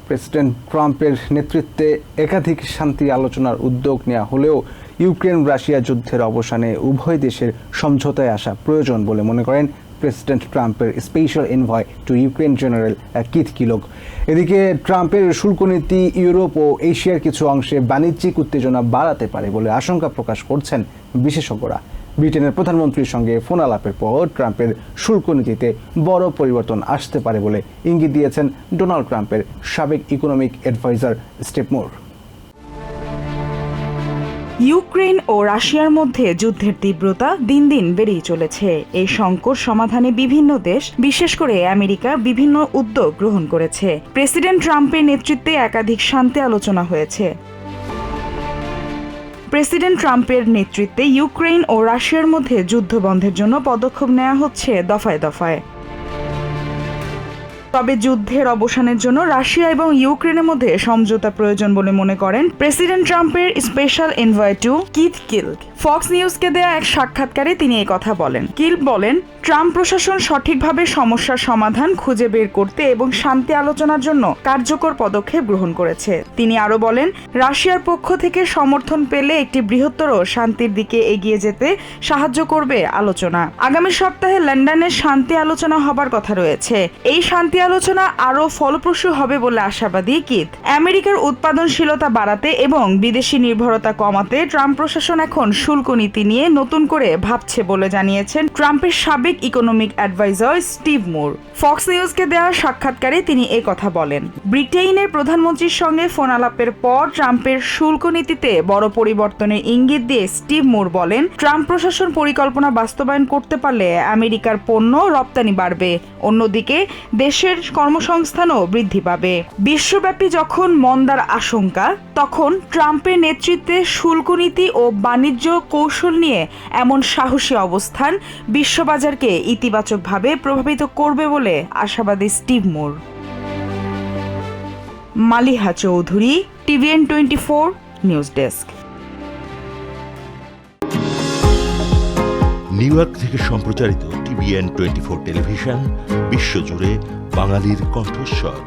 President ট্রাম্পের নেতৃত্বে একাধিক শান্তি আলোচনার উদ্যোগ নেওয়া হলেও ইউক্রেন রাশিয়া যুদ্ধের অবসানে উভয় দেশের সমঝোতায় আসা প্রয়োজন বলে মনে করেন প্রেসিডেন্ট ট্রাম্পের special envoy to Ukraine general Keith Kellogg. এদিকে ট্রাম্পের শুল্ক নীতি ইউরোপ ও এশিয়ার কিছু অংশে বাণিজ্যিক উত্তেজনা বাড়াতে পারে বলে আশঙ্কা প্রকাশ করছেন বিশেষজ্ঞরা। ব্রিটেনের প্রধানমন্ত্রীর সঙ্গে ফোন আলাপের পর ট্রাম্পের শুল্ক নীতিতে বড় পরিবর্তন আসতে পারে বলে ইঙ্গিত দিয়েছেন ডোনাল্ড ট্রাম্পের সাবেক ইকোনমিক অ্যাডভাইজার স্টিভ মুর। ইউক্রেন ও রাশিয়ার মধ্যে যুদ্ধের তীব্রতা দিন দিন বেড়েই চলেছে। এই সংকট সমাধানে বিভিন্ন দেশ, বিশেষ করে আমেরিকা, বিভিন্ন উদ্যোগ গ্রহণ করেছে। প্রেসিডেন্ট ট্রাম্পের নেতৃত্বে একাধিক শান্তি আলোচনা হয়েছে। প্রেসিডেন্ট ট্রাম্পের নেতৃত্বে ইউক্রেন ও রাশিয়ার মধ্যে যুদ্ধ বন্ধের জন্য পদক্ষেপ নেওয়া হচ্ছে দফায় দফায়। তবে যুদ্ধের অবসানের জন্য রাশিয়া এবং ইউক্রেনের মধ্যে সমঝোতা প্রয়োজন বলে মনে করেন প্রেসিডেন্ট ট্রাম্পের special envoy to Keith Kellogg. Fox নিউজকে দেয়া এক সাক্ষাৎকারে তিনি এই কথা বলেন। কিলোগ বলেন, ট্রাম্প প্রশাসন সঠিকভাবে সমস্যার সমাধান খুঁজে বের করতে এবং শান্তি আলোচনার জন্য কার্যকর পদক্ষেপ গ্রহণ করেছে। তিনি আরও বলেন, রাশিয়ার পক্ষ থেকে সমর্থন পেলে একটি বৃহত্তর শান্তির দিকে এগিয়ে যেতে সাহায্য করবে আলোচনা। আগামী সপ্তাহে লন্ডনে শান্তি আলোচনা হবার কথা রয়েছে। এই শান্তি আলোচনা আরও ফলপ্রসূ হবে বলে আশাবাদী কিথ। আমেরিকার উৎপাদনশীলতা বাড়াতে এবং বিদেশি নির্ভরতা কমাতে ট্রাম্প প্রশাসন এখন শুল্ক নীতি নিয়ে নতুন করে ভাবছে বলে জানিয়েছেন ট্রাম্পের সাবেক ইকোনমিক অ্যাডভাইজার স্টিভ মুর। ফক্স নিউজকে দেওয়া সাক্ষাৎকারে তিনি এই কথা বলেন। ব্রিটেনের প্রধানমন্ত্রীর সঙ্গে ফোন আলাপের পর ট্রাম্পের শুল্ক নীতিতে বড় পরিবর্তনের ইঙ্গিত দিয়ে স্টিভ মুর বলেন, ট্রাম্প প্রশাসন পরিকল্পনা বাস্তবায়ন করতে পারলে আমেরিকার পণ্য রপ্তানি বাড়বে, অন্যদিকে দেশের কর্মসংস্থানও বৃদ্ধি পাবে। বিশ্বব্যাপী যখন মন্দার আশঙ্কা, তখন ট্রাম্পের নেতৃত্বে শুল্ক নীতি ও বাণিজ্য কৌশল নিয়ে এমন সাহসী অবস্থান বিশ্ববাজারকে ইতিবাচকভাবে প্রভাবিত করবে বলে আশাবাদী Steve Moore. Maliha Chowdhury, TVN24 news desk. New York থেকে সম্প্রচারিত TVN24 টেলিভিশন বিশ্বজুড়ে বাঙালির কণ্ঠস্বর।